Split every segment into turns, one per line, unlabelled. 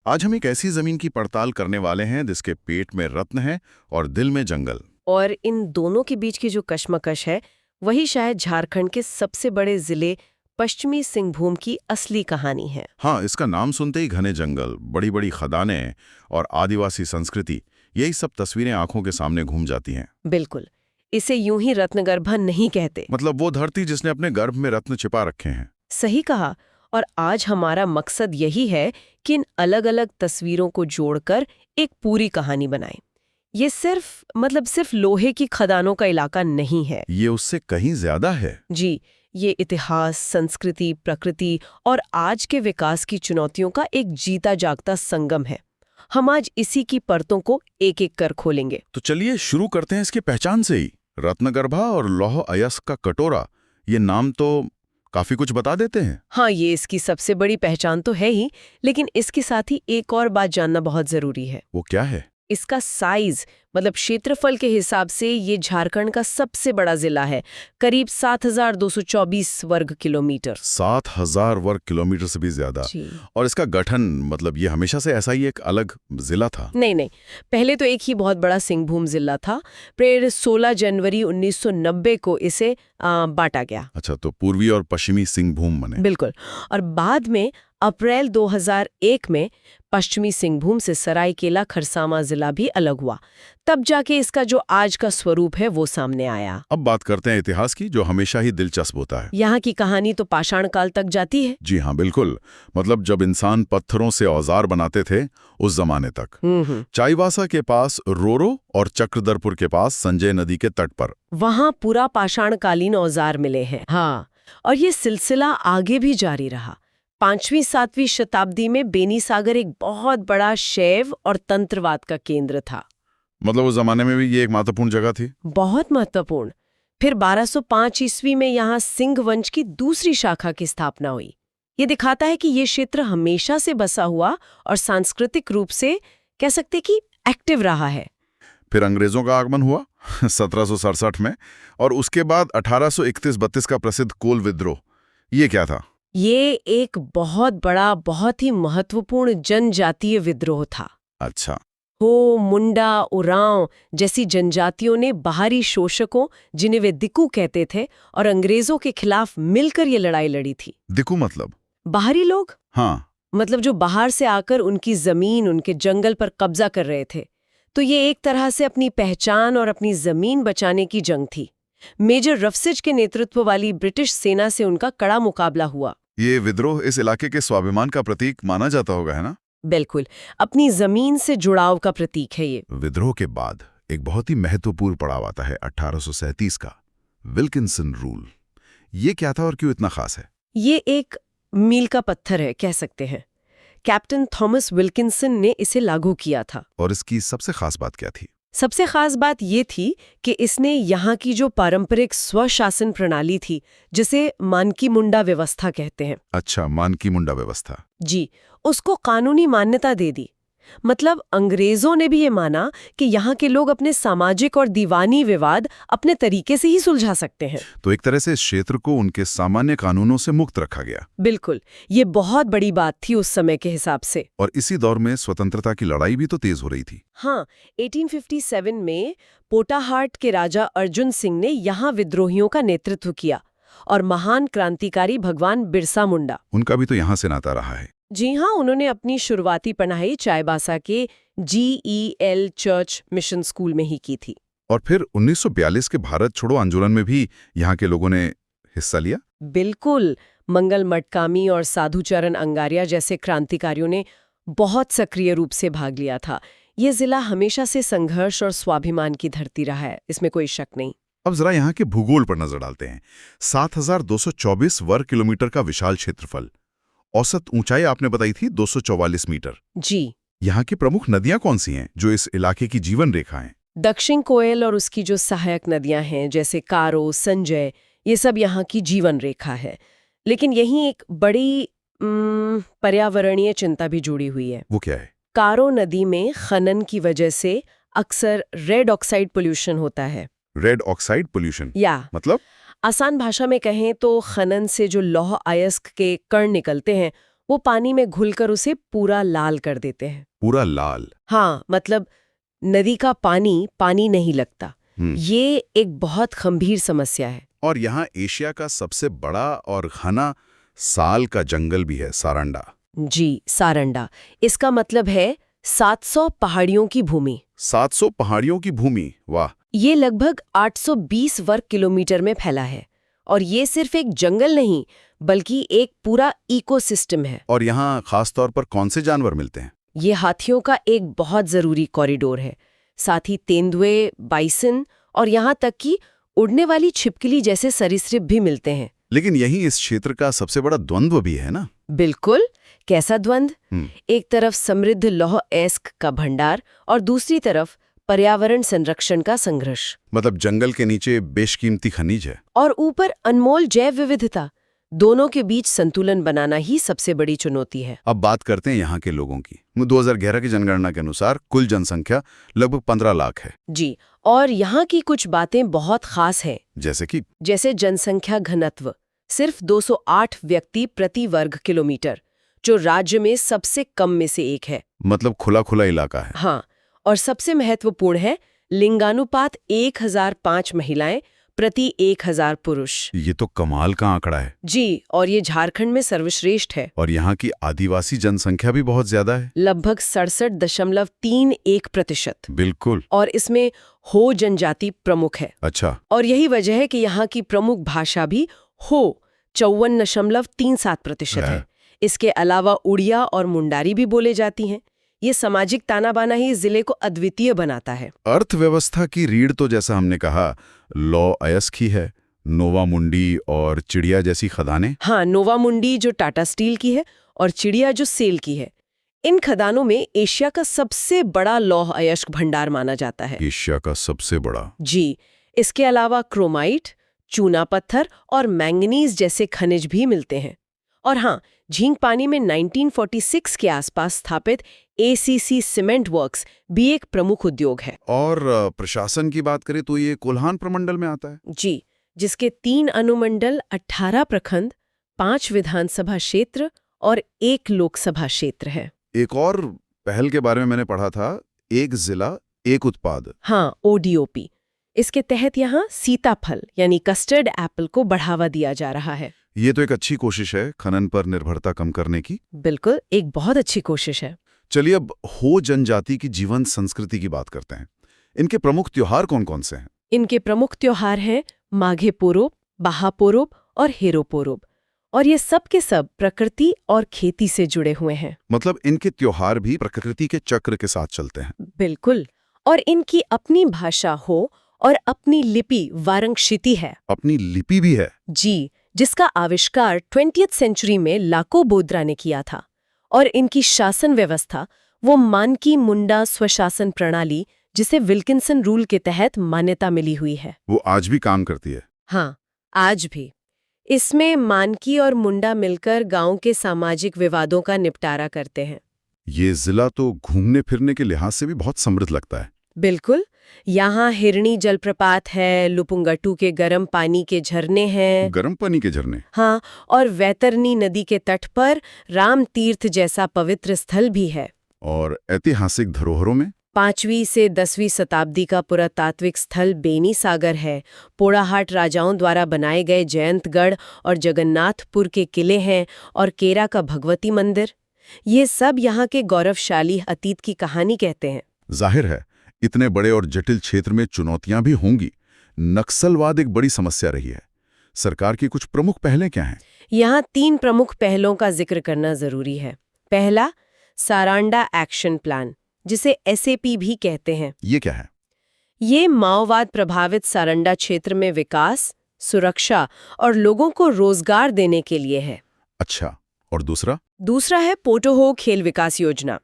आज हम एक ऐसी जमीन की पड़ताल करने वाले हैं जिसके पेट में रत्न है और दिल में जंगल।
और इन दोनों के बीच की जो कशमकश है वही शायद झारखंड के सबसे बड़े जिले पश्चिमी सिंहभूम की असली कहानी है।
हाँ, इसका नाम सुनते ही घने जंगल, बड़ी बड़ी खदानें और आदिवासी संस्कृति, यही सब तस्वीरें आंखों के सामने घूम जाती हैं।
बिल्कुल, इसे यूं ही रत्नगर्भा नहीं कहते।
मतलब वो धरती जिसने अपने गर्भ में रत्न छिपा रखे हैं।
सही कहा। और आज हमारा मकसद यही है कि इन अलग अलग तस्वीरों को जोड़कर एक पूरी कहानी बनाएं। ये सिर्फ लोहे की खदानों का इलाका नहीं है।
ये उससे कहीं ज्यादा है।
जी, ये इतिहास, संस्कृति, प्रकृति और आज के विकास की चुनौतियों का एक जीता जागता संगम है। हम आज इसी की परतों को एक एक कर खोलेंगे।
तो चलिए शुरू करते हैं इसकी पहचान से ही। रत्नगर्भा और लौह अयस्क का कटोरा, ये नाम तो काफी कुछ बता देते हैं।
हाँ, ये इसकी सबसे बड़ी पहचान तो है ही, लेकिन इसके साथ ही एक और बात जानना बहुत जरूरी है।
वो क्या है?
इसका साइज, मतलब क्षेत्रफल के हिसाब से ये झारखंड का सबसे बड़ा जिला है, करीब 7,224 वर्ग किलोमीटर।
7,000 वर्ग किलोमीटर से भी ज्यादा। और इसका गठन, मतलब ये हमेशा से ऐसा ही एक अलग जिला था?
नहीं, पहले तो एक ही बहुत बड़ा सिंहभूम जिला था। फिर 16 जनवरी 1990 को इसे बांटा गया।
अच्छा, तो पूर्वी और पश्चिमी सिंहभूम बने।
बिल्कुल। और बाद में अप्रैल 2001 में पश्चिमी सिंहभूम से सरायकेला खरसावां जिला भी अलग हुआ। तब जाके इसका जो आज का स्वरूप है वो सामने आया।
अब बात करते हैं इतिहास की, जो हमेशा ही दिलचस्प होता है।
यहाँ की कहानी तो पाषाण काल तक जाती है।
जी हाँ, बिल्कुल। मतलब जब इंसान पत्थरों से औजार बनाते थे, उस जमाने तक। चाईबासा के पास रोरो और चक्रधरपुर के पास संजय नदी के तट पर
वहाँ पूरा पाषाणकालीन औजार मिले हैं। हाँ, और ये सिलसिला आगे भी जारी रहा। 5वीं-7वीं शताब्दी में बेनीसागर एक बहुत बड़ा शैव और तंत्रवाद का केंद्र था।
मतलब उस जमाने में भी ये एक महत्वपूर्ण जगह थी।
बहुत महत्वपूर्ण। फिर 1205 ईस्वी में यहाँ सिंह वंश की दूसरी शाखा की स्थापना हुई। ये दिखाता है कि ये क्षेत्र हमेशा से बसा हुआ और सांस्कृतिक रूप से कह सकते कि एक्टिव रहा है।
फिर अंग्रेजों का आगमन हुआ 1767 में, और उसके बाद 1831-32 का प्रसिद्ध कोल विद्रोह। ये क्या था?
ये एक बहुत बड़ा, बहुत ही महत्वपूर्ण जनजातीय विद्रोह था।
अच्छा।
हो, मुंडा, उरांव जैसी जनजातियों ने बाहरी शोषकों, जिन्हें वे दिकू कहते थे, और अंग्रेजों के खिलाफ मिलकर ये लड़ाई लड़ी थी।
दिकू मतलब?
बाहरी लोग।
हाँ।
मतलब जो बाहर से आकर उनकी जमीन, उनके जंगल पर कब्जा कर रहे थे। तो ये एक तरह से अपनी पहचान और अपनी जमीन बचाने की जंग थी। मेजर रफसिज के नेतृत्व वाली ब्रिटिश सेना से उनका कड़ा मुकाबला हुआ।
ये विद्रोह इस इलाके के स्वाभिमान का प्रतीक माना जाता होगा, है ना?
बिल्कुल, अपनी जमीन से जुड़ाव का प्रतीक है ये।
विद्रोह के बाद एक बहुत ही महत्वपूर्ण पड़ाव आता है 1837 का, विल्किंसन रूल। ये क्या था और क्यों इतना खास है?
ये एक मील का पत्थर है, कह सकते हैं। कैप्टन थॉमस विल्किंसन ने इसे लागू किया था।
और इसकी सबसे खास बात क्या थी?
सबसे खास बात ये थी कि इसने यहाँ की जो पारंपरिक स्वशासन प्रणाली थी, जिसे मानकी मुंडा व्यवस्था कहते हैं।
अच्छा, मानकी मुंडा व्यवस्था।
जी, उसको कानूनी मान्यता दे दी। मतलब अंग्रेजों ने भी ये माना कि यहाँ के लोग अपने सामाजिक और दीवानी विवाद अपने तरीके से ही सुलझा सकते हैं।
तो एक तरह से इस क्षेत्र को उनके सामान्य कानूनों से मुक्त रखा गया।
बिल्कुल, ये बहुत बड़ी बात थी उस समय के हिसाब से।
और इसी दौर में स्वतंत्रता की लड़ाई भी तो तेज हो रही थी।
हाँ, 1857 में पोटाहाट के राजा अर्जुन सिंह ने यहाँ विद्रोहियों का नेतृत्व किया, और महान क्रांतिकारी भगवान बिरसा मुंडा,
उनका भी तो यहाँ से नाता रहा है।
जी हाँ, उन्होंने अपनी शुरुआती पढ़ाई चाईबासा के GEL चर्च मिशन स्कूल में ही की थी।
और फिर 1942 के भारत छोड़ो आंदोलन में भी यहाँ के लोगों ने हिस्सा लिया।
बिल्कुल, मंगल मटकामी और साधुचरण अंगारिया जैसे क्रांतिकारियों ने बहुत सक्रिय रूप से भाग लिया था। ये जिला हमेशा से संघर्ष और स्वाभिमान की धरती रहा है, इसमें कोई शक नहीं।
अब जरा यहाँ के भूगोल पर नजर डालते हैं। 7,224 वर्ग किलोमीटर का विशाल क्षेत्रफल, औसत ऊंचाई आपने बताई थी 244 मीटर।
जी।
यहाँ की प्रमुख नदियां कौन सी हैं जो इस इलाके की जीवन रेखा हैं?
दक्षिण कोयल और उसकी जो सहायक नदियां हैं, जैसे कारो, संजय, ये सब यहाँ की जीवन रेखा है। लेकिन यहीं एक बड़ी पर्यावरणीय चिंता भी जुड़ी हुई है।
वो क्या है?
कारो नदी में खनन की वजह से अक्सर रेड ऑक्साइड पोल्यूशन होता है।
Red oxide pollution?
या
मतलब?
आसान भाषा में कहें तो खनन से जो लौह अयस्क के कण निकलते हैं, वो पानी में घुलकर उसे पूरा लाल कर देते हैं।
पूरा लाल?
हाँ, मतलब नदी का पानी नहीं लगता। ये एक बहुत गंभीर समस्या है।
और यहाँ एशिया का सबसे बड़ा और घना साल का जंगल भी है, सारंडा।
जी, सारंडा। इसका मतलब है 700 पहाड़ियों की भूमि।
700 पहाड़ियों की भूमि, वाह!
ये लगभग 820 वर्ग किलोमीटर में फैला है। और ये सिर्फ एक जंगल नहीं, बल्कि एक पूरा इकोसिस्टम है।
और यहाँ खास तौर पर कौन से जानवर मिलते हैं?
ये हाथियों का एक बहुत जरूरी कॉरिडोर है। साथ ही तेंदुए, बाइसन और यहाँ तक कि उड़ने वाली छिपकली जैसे सरीसृप भी मिलते हैं।
लेकिन यही इस क्षेत्र का सबसे बड़ा द्वंद्व भी है ना?
बिल्कुल। कैसा द्वंद्व? एक तरफ समृद्ध लौह अयस्क का भंडार और दूसरी तरफ पर्यावरण संरक्षण का संघर्ष।
मतलब जंगल के नीचे बेशकीमती खनिज है
और ऊपर अनमोल जैव विविधता। दोनों के बीच संतुलन बनाना ही सबसे बड़ी चुनौती है।
अब बात करते हैं यहाँ के लोगों की। 2011 की जनगणना के अनुसार कुल जनसंख्या लगभग 15 लाख है।
जी, और यहाँ की कुछ बातें बहुत खास हैं। जैसे जनसंख्या घनत्व सिर्फ 208 व्यक्ति प्रति वर्ग किलोमीटर, जो राज्य में सबसे कम में से एक है।
मतलब खुला इलाका है।
हाँ, और सबसे महत्वपूर्ण है लिंगानुपात 1005 महिलाएं प्रति 1000 पुरुष।
ये तो कमाल का आंकड़ा है।
जी, और ये झारखंड में सर्वश्रेष्ठ है।
और यहाँ की आदिवासी जनसंख्या भी बहुत ज्यादा है,
लगभग 67.31%।
बिल्कुल।
और इसमें हो जनजाति प्रमुख है।
अच्छा।
और यही वजह है कि यहाँ की प्रमुख भाषा भी हो 54.37% है। इसके अलावा उड़िया और मुंडारी भी बोले जाती हैं। ये सामाजिक तानाबाना ही जिले को अद्वितीय बनाता है।
अर्थव्यवस्था की रीढ़ तो जैसा हमने कहा लौह अयस्क ही है। नोवा मुंडी और चिड़िया जैसी खदानें।
हाँ, नोवा मुंडी जो टाटा स्टील की है और चिड़िया जो सेल की है। इन खदानों में एशिया का सबसे बड़ा लौह अयस्क भंडार माना जाता है।
एशिया का सबसे बड़ा?
जी। इसके अलावा क्रोमाइट, चूना पत्थर और मैंगनीज जैसे खनिज भी मिलते हैं। और हाँ, झींग पानी में 1946 के आसपास स्थापित ACC सीमेंट वर्क्स भी एक प्रमुख उद्योग है।
और प्रशासन की बात करें तो ये कोल्हान प्रमंडल में आता है।
जी, जिसके 3 अनुमंडल, 18 प्रखंड, 5 विधानसभा क्षेत्र और 1 लोकसभा क्षेत्र है।
एक और पहल के बारे में मैंने पढ़ा था, एक जिला एक उत्पाद।
हाँ, ODOP। इसके तहत यहाँ सीताफल यानी कस्टर्ड एप्पल को बढ़ावा दिया जा रहा है।
ये तो एक अच्छी कोशिश है खनन पर निर्भरता कम करने की।
बिल्कुल, एक बहुत अच्छी कोशिश है।
चलिए अब हो जनजाति की जीवन संस्कृति की बात करते हैं। इनके प्रमुख त्योहार कौन कौन से हैं?
इनके प्रमुख त्योहार हैं माघे पोरोब, बाहा पोरोब और हेरो पोरोब। और ये सब के सब प्रकृति और खेती से जुड़े हुए हैं।
मतलब इनके त्योहार भी प्रकृति के चक्र के साथ चलते हैं।
बिल्कुल। और इनकी अपनी भाषा हो और अपनी लिपि वारंगक्षिति है।
अपनी लिपि भी है?
जी, जिसका आविष्कार 20th सेंचुरी में लाको बोद्रा ने किया था। और इनकी शासन व्यवस्था वो मानकी मुंडा स्वशासन प्रणाली, जिसे विल्किंसन रूल के तहत मान्यता मिली हुई है,
वो आज भी काम करती है।
हाँ, आज भी। इसमें मानकी और मुंडा मिलकर गांव के सामाजिक विवादों का निपटारा करते हैं।
ये जिला तो घूमने फिरने के लिहाज से भी बहुत समृद्ध लगता है।
बिल्कुल। यहाँ हिरणी जलप्रपात है, लुपुंगटू के गर्म पानी के झरने हैं।
गर्म पानी के झरने?
हाँ, और वैतरनी नदी के तट पर राम तीर्थ जैसा पवित्र स्थल भी है।
और ऐतिहासिक धरोहरों में
5वीं से 10वीं शताब्दी का पुरातात्विक स्थल बेनी सागर है। पोड़ाहाट राजाओं द्वारा बनाए गए जयंतगढ़ और जगन्नाथपुर के किले हैं और केरा का भगवती मंदिर। ये सब यहाँ के गौरवशाली अतीत की कहानी कहते हैं।
जाहिर है इतने बड़े और जटिल क्षेत्र में चुनौतियां भी होंगी। नक्सलवाद एक बड़ी समस्या रही है। सरकार की कुछ प्रमुख पहलें क्या हैं?
यहाँ 3 प्रमुख पहलों का जिक्र करना जरूरी है। पहला, सारांडा एक्शन प्लान, जिसे SAP भी कहते हैं।
ये क्या है?
ये माओवाद प्रभावित सारंडा क्षेत्र में विकास, सुरक्षा और लोगों को रोजगार देने के लिए है।
अच्छा, और दूसरा?
दूसरा है पोटोहो खेल विकास योजना।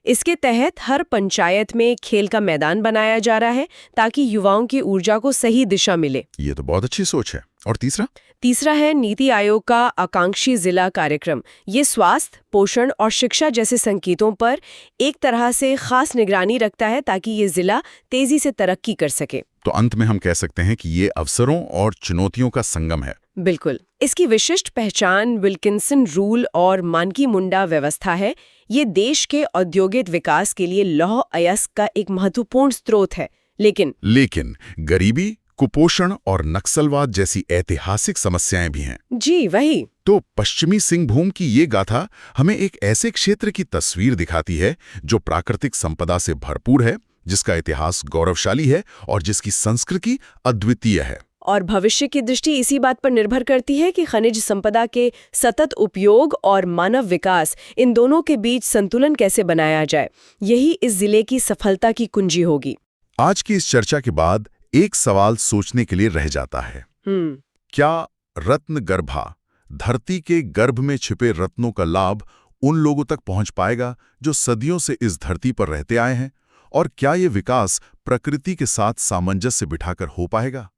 इसके तहत हर पंचायत में खेल का मैदान बनाया जा रहा है ताकि युवाओं की ऊर्जा को सही दिशा मिले।
ये तो बहुत अच्छी सोच है। और तीसरा?
तीसरा है नीति आयोग का आकांक्षी जिला कार्यक्रम। ये स्वास्थ्य, पोषण और शिक्षा जैसे संकेतों पर एक तरह से खास निगरानी रखता है ताकि ये जिला तेजी से तरक्की कर सके।
तो अंत में हम कह सकते हैं कि ये अवसरों और चुनौतियों का संगम है।
बिल्कुल। इसकी विशिष्ट पहचान विल्किंसन रूल और मानकी मुंडा व्यवस्था है। ये देश के औद्योगिक विकास के लिए लौह अयस्क का एक महत्वपूर्ण स्रोत है। लेकिन
गरीबी, कुपोषण और नक्सलवाद जैसी ऐतिहासिक समस्याएं भी हैं।
जी वही।
तो पश्चिमी सिंहभूम की ये गाथा हमें एक ऐसे क्षेत्र की तस्वीर दिखाती है जो प्राकृतिक संपदा से भरपूर है, जिसका इतिहास गौरवशाली है और जिसकी संस्कृति अद्वितीय है।
और भविष्य की दृष्टि इसी बात पर निर्भर करती है कि खनिज संपदा के सतत उपयोग और मानव विकास, इन दोनों के बीच संतुलन कैसे बनाया जाए। यही इस जिले की सफलता की कुंजी होगी।
आज की इस चर्चा के बाद एक सवाल सोचने के लिए रह जाता है। क्या रत्नगर्भा, धरती के गर्भ में छिपे रत्नों का लाभ उन लोगों तक पहुंच पाएगा जो सदियों से इस धरती पर रहते आए हैं? और क्या ये विकास प्रकृति के साथ सामंजस्य बिठाकर हो पाएगा?